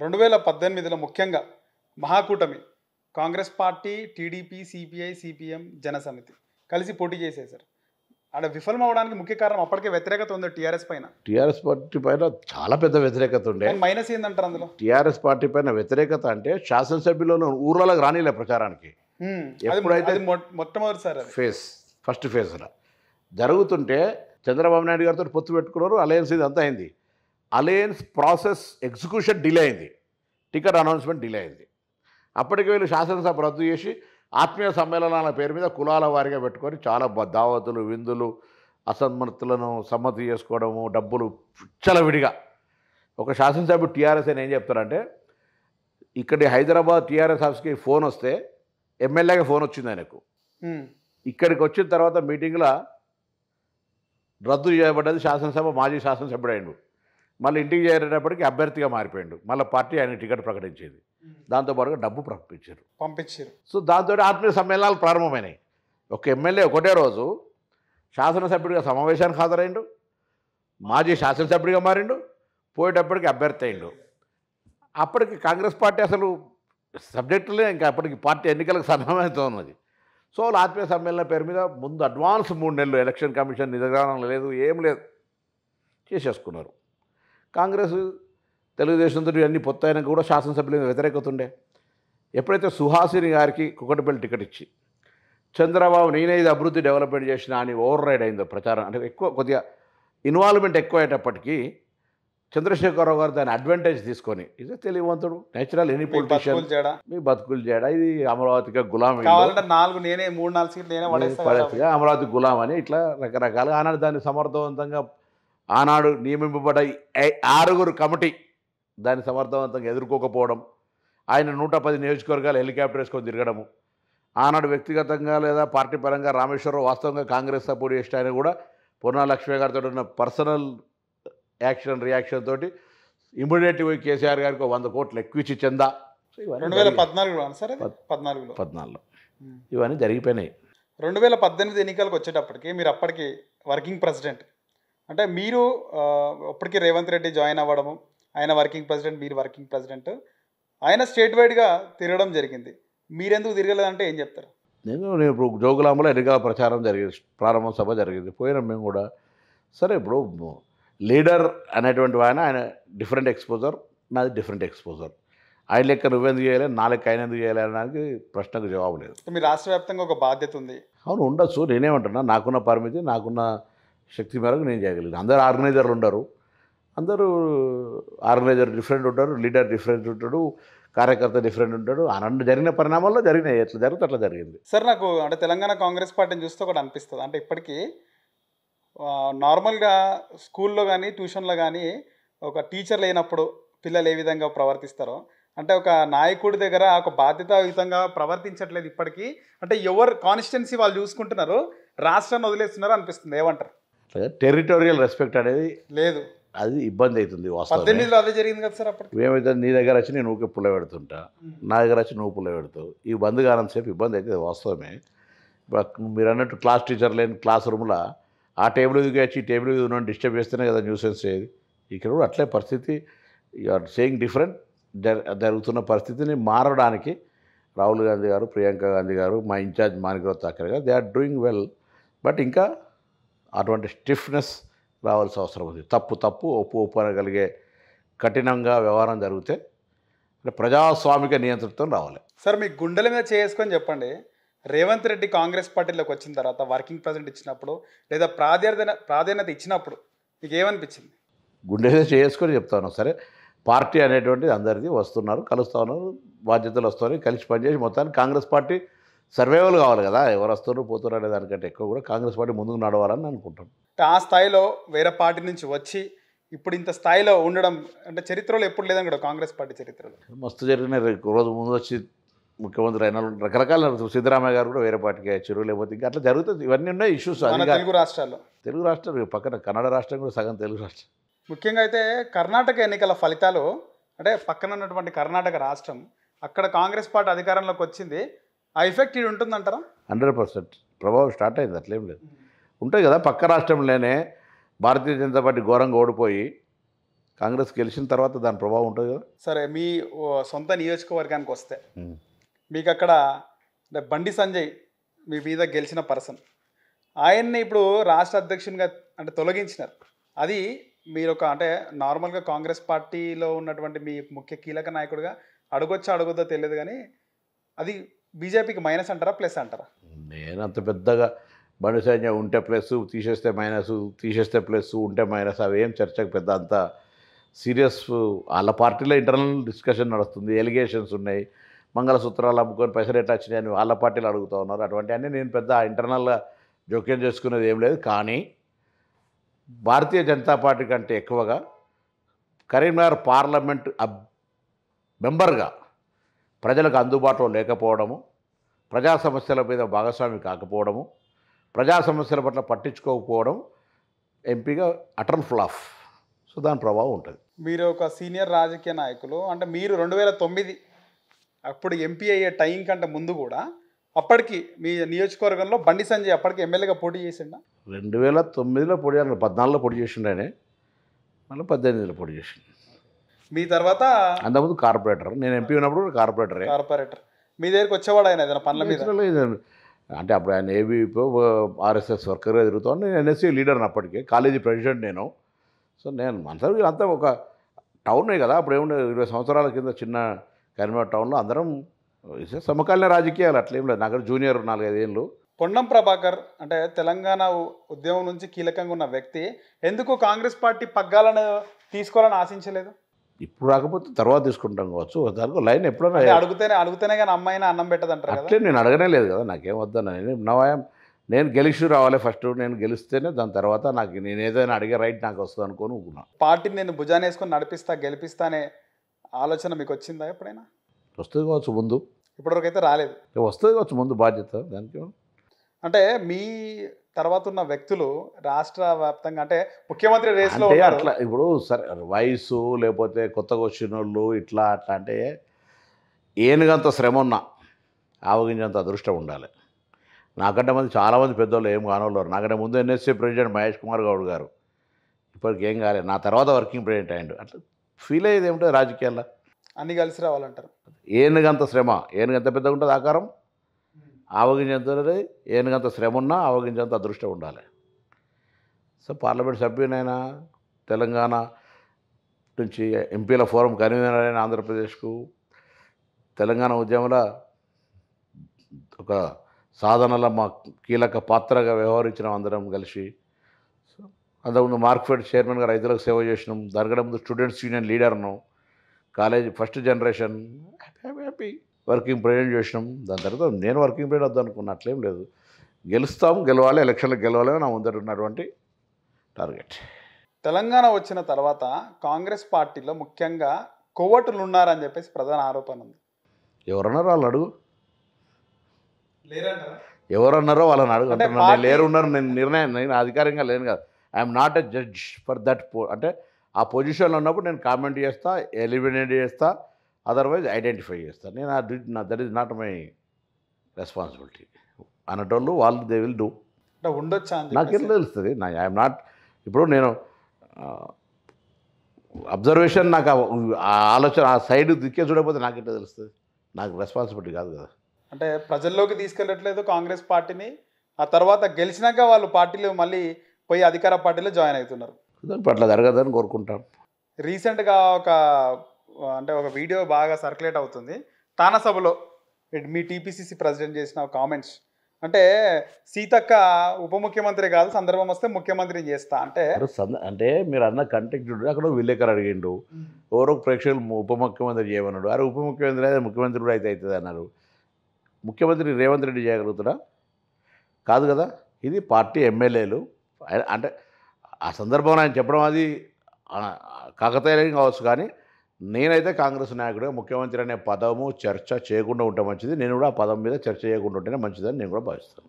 2018లో ముఖ్యంగా Mahakutami Congress party, TDP, CPI, CPM, Janasamithi కలిసి పోటీ చేశాయి సార్. ఆడ విఫలం అవ్వడానికి ముఖ్య కారణం అప్పటికే వ్యతిరేకత ఉంది టీఆర్ఎస్ పైన. టీఆర్ఎస్ పార్టీ పైన చాలా పెద్ద వ్యతిరేకత ఉండే. కానీ మైనస్ ఏందంటారు అందులో? టీఆర్ఎస్ పార్టీ పైన వ్యతిరేకత అంటే శాసనసభ్యులను ఊర్లలోకి రానిలే ప్రచారానికి. ఎప్పుడైతే మొట్టమొదటిసారి ఫస్ట్ ఫేజ్లో జరుగుతుంటే చంద్రబాబు నాయుడు గారితో పొత్తు పెట్టుకున్నారు. అలయన్స్ ఇది అంతా అయింది. అలయన్స్ ప్రాసెస్ ఎగ్జిక్యూషన్ డిలే అయింది, టికెట్ అనౌన్స్మెంట్ డిలే అయింది. అప్పటికి వీళ్ళు శాసనసభ రద్దు చేసి ఆత్మీయ సమ్మేళనాల పేరు మీద కులాల వారిగా పెట్టుకొని చాలా దావతులు, విందులు, అసమ్మతులను సమ్మతి చేసుకోవడము, డబ్బులు విడిగా. ఒక శాసనసభ్యుడు టీఆర్ఎస్ అని ఏం చెప్తారంటే, ఇక్కడి హైదరాబాద్ టీఆర్ఎస్ ఆఫీస్కి ఫోన్ వస్తే ఎమ్మెల్యేగా ఫోన్ వచ్చింది ఆయనకు. ఇక్కడికి వచ్చిన తర్వాత మీటింగ్లో రద్దు చేయబడ్డది శాసనసభ, మాజీ శాసనసభ్యుడు అయ్యిండు. మళ్ళీ ఇంటికి చేరేటప్పటికి అభ్యర్థిగా మారిపోయాడు. మళ్ళీ పార్టీ ఆయన టికెట్ ప్రకటించేది. దాంతోపాటుగా డబ్బు పంపించారు. సో దాంతో ఆత్మీయ సమ్మేళనాలు ప్రారంభమైనాయి. ఒక ఎమ్మెల్యే ఒకటే రోజు శాసనసభ్యుడిగా సమావేశానికి హాజరైండు, మాజీ శాసనసభ్యుడిగా మారిండు, పోయేటప్పటికి అభ్యర్థి అయిండు. అప్పటికి కాంగ్రెస్ పార్టీ అసలు సబ్జెక్టులే ఇంకా అప్పటికి పార్టీ ఎన్నికలకు సన్నమవుతూ ఉన్నది. సో వాళ్ళు ఆత్మీయ సమ్మేళన పేరు మీద ముందు అడ్వాన్స్ 3 నెలలు ఎలక్షన్ కమిషన్ నిజగానం లేదు, ఏం లేదు, చేసేసుకున్నారు. కాంగ్రెస్ తెలుగుదేశంతో అన్ని పొత్తైనా కూడా శాసనసభ్యుల మీద వ్యతిరేకత ఉండే. ఎప్పుడైతే సుహాసిని గారికి కుకటపల్లి టికెట్ ఇచ్చి చంద్రబాబు నేనే ఇది అభివృద్ధి డెవలప్మెంట్ చేసిన అని ఓవర్ రైడ్ అయిందో ప్రచారం, అంటే కొద్దిగా ఇన్వాల్వ్మెంట్ ఎక్కువ అయ్యేటప్పటికీ చంద్రశేఖరరావు గారు దాని అడ్వాంటేజ్ తీసుకొని, ఇది తెలియవంతుడు, నేచురల్ ఎనీ పొలిటీషియన్ మీ బతుకులు చేయడా, ఇది అమరావతిగా గులాం, అమరావతి గులాం అని ఇట్లా రకరకాలుగా ఆనాడు దాన్ని సమర్థవంతంగా ఆనాడు నియమింపబడ్డ 6 కమిటీ దాన్ని సమర్థవంతంగా ఎదుర్కోకపోవడం, ఆయన 110 నియోజకవర్గాలు హెలికాప్టర్ వేసుకొని తిరగడము, ఆనాడు వ్యక్తిగతంగా లేదా పార్టీ పరంగా రామేశ్వరరావు వాస్తవంగా కాంగ్రెస్ సపోర్ట్ చేసిన ఆయన కూడా పొన్నా లక్ష్మి గారితో ఉన్న పర్సనల్ రియాక్షన్ తోటి ఇమ్మీడియట్గా కేసీఆర్ గారికి 100 కోట్లు ఎక్కువ ఇచ్చి చందా. 2014లో ఇవన్నీ జరిగిపోయినాయి. 2018 ఎన్నికలకు వచ్చేటప్పటికి మీరు అప్పటికి వర్కింగ్ ప్రెసిడెంట్, అంటే మీరు అప్పటికి రేవంత్ రెడ్డి జాయిన్ అవ్వడము, ఆయన వర్కింగ్ ప్రెసిడెంట్, మీరు వర్కింగ్ ప్రెసిడెంట్, ఆయన స్టేట్ వైడ్గా తిరగడం జరిగింది. మీరెందుకు తిరగలేదంటే ఏం చెప్తారు? నేను ఇప్పుడు జోగులాంబలో ఎన్నికల ప్రచారం జరిగింది, ప్రారంభ సభ జరిగింది, పోయినాం మేము కూడా. సరే ఇప్పుడు లీడర్ అనేటువంటి ఆయన డిఫరెంట్ ఎక్స్పోజర్, నాది డిఫరెంట్ ఎక్స్పోజర్. ఆయన లెక్క నువ్వెందుకు చేయలేదు, నా లెక్క ఆయన ఎందుకు చేయలేదు అనడానికి ప్రశ్నకు జవాబు లేదు. మీ రాష్ట్ర వ్యాప్తంగా ఒక బాధ్యత ఉంది. అవును, ఉండొచ్చు. నేనేమంటున్నా, నాకున్న పరిమితి, నాకున్న శక్తి మేరకు నేను చేయగలిగాను. అందరు ఆర్గనైజర్లు ఉండరు, అందరూ ఆర్గనైజర్ డిఫరెంట్ ఉంటారు, లీడర్ డిఫరెంట్ ఉంటాడు, కార్యకర్త డిఫరెంట్ ఉంటాడు. అనంత జరిగిన పరిణామాల్లో జరిగినాయి, ఎట్లా జరిగితే అట్లా జరిగింది. సార్, నాకు అంటే తెలంగాణ కాంగ్రెస్ పార్టీని చూస్తే ఒకటి అనిపిస్తుంది. అంటే ఇప్పటికీ నార్మల్గా స్కూల్లో కానీ ట్యూషన్లో కానీ ఒక టీచర్ లేనప్పుడు పిల్లలు ఏ విధంగా ప్రవర్తిస్తారో, అంటే ఒక నాయకుడి దగ్గర ఒక బాధ్యతాయుతంగా ప్రవర్తించట్లేదు ఇప్పటికీ. అంటే ఎవరు కాన్స్టిట్యున్సీ వాళ్ళు చూసుకుంటున్నారు, రాష్ట్రాన్ని వదిలేస్తున్నారు అనిపిస్తుంది. ఏమంటారు? టెరిటోరియల్ రెస్పెక్ట్ అనేది లేదు, అది ఇబ్బంది అవుతుంది. 18లో అదే జరిగింది కదా సార్. అప్పటికి ఏమైతే నీ దగ్గర వచ్చి నేను ఊకే పుల్ల పెడుతుంటా, నా దగ్గర వచ్చి నువ్వు పుల్ల పెడతావు, ఈ బంద్ కానంతసేపు ఇబ్బంది అవుతుంది, వాస్తవమే. మీరు అన్నట్టు క్లాస్ టీచర్ లేని క్లాస్ రూమ్లో ఆ టేబుల్ ఎదుగు వచ్చి ఈ టేబుల్ ఎదుగు డిస్టర్బ్ చేస్తేనే కదా న్యూసెన్స్ అయ్యేది. ఇక్కడ కూడా అట్లే పరిస్థితి. You're saying different. జరుగుతున్న పరిస్థితిని మారడానికి రాహుల్ గాంధీ గారు, ప్రియాంక గాంధీ గారు, మా incharge Manikrao Thakre garu, they are doing well. But ఇంకా అటువంటి స్టిఫ్నెస్ రావాల్సిన అవసరం ఉంది. తప్పు ఒప్పు అనగలిగే కఠినంగా వ్యవహారం జరిగితే అంటే ప్రజాస్వామిక నియంత్రణతో రావాలి. సార్, మీ గుండెల మీద చేసుకొని చెప్పండి, రేవంత్ రెడ్డి కాంగ్రెస్ పార్టీలోకి వచ్చిన తర్వాత వర్కింగ్ ప్రెసిడెంట్ ఇచ్చినప్పుడు లేదా ప్రాధాన్యత ఇచ్చినప్పుడు మీకు ఏమనిపించింది? గుండె మీద చేసుకొని చెప్తాను. సరే, పార్టీ అనేటువంటిది అందరిది, వస్తున్నారు, కలుస్తూ ఉన్నారు, బాధ్యతలు వస్తున్నాయి, కలిసి పనిచేసి మొత్తానికి కాంగ్రెస్ పార్టీ సర్వైవల్ కావాలి కదా. ఎవరు వస్తున్నారు పోతున్నారు అనే దానికంటే ఎక్కువ కూడా కాంగ్రెస్ పార్టీ ముందుకు నడవాలని అనుకుంటాను. ఆ స్థాయిలో వేరే పార్టీ నుంచి వచ్చి ఇప్పుడు ఇంత స్థాయిలో ఉండడం అంటే చరిత్రలో ఎప్పుడు లేదని కూడా కాంగ్రెస్ పార్టీ చరిత్రలో మస్తు జరిగిన రోజు ముందు వచ్చి ముఖ్యమంత్రి అయిన రకరకాల సిద్ధరామయ్య గారు కూడా వేరే పార్టీకి వచ్చారు, లేకపోతే ఇంకా అట్లా జరుగుతుంది. ఇవన్నీ ఉన్నాయి ఇష్యూస్. తెలుగు రాష్ట్రాలు పక్కన కన్నడ రాష్ట్రం కూడా సగం తెలుగు రాష్ట్రం. ముఖ్యంగా అయితే కర్ణాటక ఎన్నికల ఫలితాలు, అంటే పక్కన ఉన్నటువంటి కర్ణాటక రాష్ట్రం, అక్కడ కాంగ్రెస్ పార్టీ అధికారంలోకి వచ్చింది, ఆ ఎఫెక్ట్ ఇది ఉంటుందంటారా? 100% ప్రభావం స్టార్ట్ అయింది. అట్లేం లేదు, ఉంటాయి కదా. పక్క రాష్ట్రంలోనే భారతీయ జనతా పార్టీ ఘోరంగా ఓడిపోయి కాంగ్రెస్ గెలిచిన తర్వాత దాని ప్రభావం ఉంటుంది కదా. సరే మీ సొంత నియోజకవర్గానికి వస్తే మీకు అక్కడ అంటే బండి సంజయ్ మీ మీద గెలిచిన పర్సన్, ఆయన్ని ఇప్పుడు రాష్ట్ర అధ్యక్షునిగా అంటే తొలగించినారు. అది మీరు ఒక అంటే నార్మల్గా కాంగ్రెస్ పార్టీలో ఉన్నటువంటి మీ ముఖ్య కీలక నాయకుడిగా అడగొచ్చా అడగొద్దో తెలియదు, కానీ అది బీజేపీకి మైనస్ అంటారా ప్లస్ అంటారా? నేను అంత పెద్దగా బండి సంజయ్ ఉంటే ప్లస్, తీసేస్తే మైనస్, తీసేస్తే ప్లస్, ఉంటే మైనస్ అవి ఏం చర్చకు పెద్ద అంత సీరియస్. వాళ్ళ పార్టీలో ఇంటర్నల్ డిస్కషన్ నడుస్తుంది, ఎలిగేషన్స్ ఉన్నాయి, మంగళసూత్రాలు అమ్ముకొని పైసలు ఎట్లా వచ్చినాయని వాళ్ళ పార్టీలో అడుగుతూ ఉన్నారు. అటువంటివన్నీ నేను పెద్ద ఇంటర్నల్గా జోక్యం చేసుకునేది ఏం లేదు. కానీ భారతీయ జనతా పార్టీ కంటే ఎక్కువగా కరీంనగర్ పార్లమెంట్ మెంబర్గా ప్రజలకు అందుబాటులో లేకపోవడము, ప్రజా సమస్యల మీద భాగస్వామి కాకపోవడము, ప్రజా సమస్యల పట్ల పట్టించుకోకపోవడం ఎంపీగా అటల్ ఫ్లాప్. సో దాని ప్రభావం ఉంటుంది. మీరు ఒక సీనియర్ రాజకీయ నాయకులు, అంటే మీరు 2009 అప్పుడు ఎంపీ అయ్యే టైం కంటే ముందు కూడా అప్పటికి మీ నియోజకవర్గంలో బండి సంజయ్ అప్పటికి ఎమ్మెల్యేగా పోటీ చేసిండా? 2009లో పొడి చేయాలి, 14లో పొడి చేసిండే ఆయన, మళ్ళీ 18లో పొడి చేసిండు. మీ తర్వాత అంతకుముందు కార్పొరేటర్, నేను ఎంపీ ఉన్నప్పుడు కార్పొరేటరే. కార్పొరేటర్ మీ దగ్గరికి వచ్చేవాడు ఆయన ఏదైనా పనుల మీద? అంటే అప్పుడు ఆయన ఏబీ ఆర్ఎస్ఎస్ వర్కర్గా తిరుగుతాను. నేను ఎన్ఎస్సీ లీడర్ని అప్పటికే, కాలేజీ ప్రెసిడెంట్ నేను. సో నేను అంతా ఒక టౌనే కదా, అప్పుడు ఏముండే 20 సంవత్సరాల కింద చిన్న కరీంనగర్ టౌన్లో అందరం సమకాలీన రాజకీయాలు అట్లేం లేదు. నాకు జూనియర్ 4-5 ఏళ్ళు. పొన్నం ప్రభాకర్ అంటే తెలంగాణ ఉద్యమం నుంచి కీలకంగా ఉన్న వ్యక్తి ఎందుకు కాంగ్రెస్ పార్టీ పగ్గాలను తీసుకోవాలని ఆశించలేదు? ఇప్పుడు రాకపోతే తర్వాత తీసుకుంటాం కావచ్చు. దానికి లైన్ ఎప్పుడైనా అడుగుతేనే కానీ అమ్మాయినా అన్నం పెట్టదంటారు కదా. అట్లే నేను అడగనే లేదు కదా, నాకేం వద్దన్నా. నేను గెలిచి రావాలి ఫస్ట్, నేను గెలిస్తేనే దాని తర్వాత నేను ఏదైనా అడిగే రైట్ నాకు వస్తుంది అనుకోని ఊకున్నా. పార్టీని నేను భుజాన్ని వేసుకొని నడిపిస్తా గెలిపిస్తా అనే ఆలోచన మీకు వచ్చిందా ఎప్పుడైనా? వస్తుంది కావచ్చు ముందు, ఇప్పటివరకు అయితే రాలేదు. వస్తుంది కావచ్చు ముందు బాధ్యత దానికి. అంటే మీ తర్వాత ఉన్న వ్యక్తులు రాష్ట్ర వ్యాప్తంగా అంటే ముఖ్యమంత్రి రేస్లో అట్లా ఇప్పుడు సరే వయసు లేకపోతే కొత్తగా వచ్చిన వాళ్ళు ఇట్లా అట్లా అంటే ఏనుగంత శ్రమ ఉన్నా ఆవగించేంత అదృష్టం ఉండాలి. నాకంటే చాలామంది పెద్దవాళ్ళు ఏం కానోళ్ళు. నాకంటే ముందు ఎన్ఎస్సీ ప్రెసిడెంట్ మహేష్ కుమార్ గౌడ్ గారు ఇప్పటికి ఏం కాలేదు, నా తర్వాత వర్కింగ్ ప్రెసిడెంట్ అయ్యాడు. అట్లా ఫీల్ అయ్యేది ఏమిటో రాజకీయాల్లో అన్నీ కలిసి రావాలంటారు. ఏనుగంత శ్రమ, ఏనుగంత పెద్దగా ఉంటుంది ఆకారం, ఆవగించేంత ఏనుగంత శ్రమ ఉన్నా ఆవగించేంత అదృష్టం ఉండాలి. సో పార్లమెంట్ సభ్యునైనా, తెలంగాణ నుంచి ఎంపీల ఫోరం కన్వీనర్ అయిన ఆంధ్రప్రదేశ్కు, తెలంగాణ ఉద్యమంలో ఒక సాధనలో మా కీలక పాత్రగా వ్యవహరించిన అందరం కలిసి. సో అంతకుముందు మార్క్ఫెడ్ చైర్మన్గా రైతులకు సేవ చేసినాం. దానికంటే ముందు స్టూడెంట్స్ యూనియన్ లీడర్ను, college first generation happy working president చేసినాం. దాని తర్వాత నేను వర్కింగ్ ప్రెసిడెంట్ వద్దు అనుకున్న, అట్లేం లేదు. గెలవాలి, ఎలక్షన్లకు గెలవాలి నా ముందర ఉన్నటువంటి టార్గెట్. తెలంగాణ వచ్చిన తర్వాత కాంగ్రెస్ పార్టీలో ముఖ్యంగా కొవ్వొట్టులు ఉన్నారని చెప్పేసి ప్రధాన ఆరోపణ ఉంది. ఎవరన్నారో వాళ్ళు అడుగు, లేరంటారా? ఎవరన్నారో వాళ్ళని అడుగు. అంటే నేను లేరు ఉన్నారు, నేను అధికారికంగా లేను కదా. I'm not a judge for that. అంటే ఆ పొజిషన్లో ఉన్నప్పుడు నేను కామెంట్ చేస్తా, ఎలిమినేట్ చేస్తా, అదర్వైజ్ ఐడెంటిఫై చేస్తాను. నేను that is not my responsibility. అన్నటోళ్ళు వాళ్ళు దే విల్ డూ. అంటే ఉండొచ్చా అని నాకేం తెలుస్తుంది. I'm not. ఇప్పుడు నేను అబ్జర్వేషన్, నాకు ఆ ఆలోచన ఆ సైడ్ దిక్కే చూడకపోతే నాకెట్లా తెలుస్తుంది? నాకు రెస్పాన్సిబిలిటీ కాదు కదా. అంటే ప్రజల్లోకి తీసుకెళ్ళట్లేదు కాంగ్రెస్ పార్టీని. ఆ తర్వాత గెలిచినాక వాళ్ళు పార్టీలో మళ్ళీ పోయి అధికార పార్టీలో జాయిన్ అవుతున్నారు. అట్లా జరగదని కోరుకుంటాం. రీసెంట్గా ఒక వీడియో బాగా సర్క్యులేట్ అవుతుంది. తానా సభలో మీ టీపీసీసీ ప్రెసిడెంట్ చేసిన కామెంట్స్ అంటే సీతక్క ఉప ముఖ్యమంత్రి కాదు, సందర్భం వస్తే ముఖ్యమంత్రిని చేస్తా అంటే. అంటే మీరు అన్న కంటెక్ట్ చూడండి. అక్కడ విలేకరు అడిగిండు, ఎవరో ప్రేక్షకులు ఉప ముఖ్యమంత్రి చేయమన్నాడు. అరే ఉప ముఖ్యమంత్రి అయితే ముఖ్యమంత్రి కూడా అవుతుంది అన్నారు. ముఖ్యమంత్రి రేవంత్ రెడ్డి చేయగలుగుతాడా? కాదు కదా. ఇది పార్టీ ఎమ్మెల్యేలు. అంటే ఆ సందర్భంలో ఆయన చెప్పడం అది కాకతాళీయం కావచ్చు, కానీ నేనైతే కాంగ్రెస్ నాయకుడిగా ముఖ్యమంత్రి అనే పదము చర్చ చేయకుండా ఉంటే మంచిది. నేను కూడా ఆ పదం మీద చర్చ చేయకుండా ఉంటేనే మంచిదని నేను కూడా భావిస్తాను.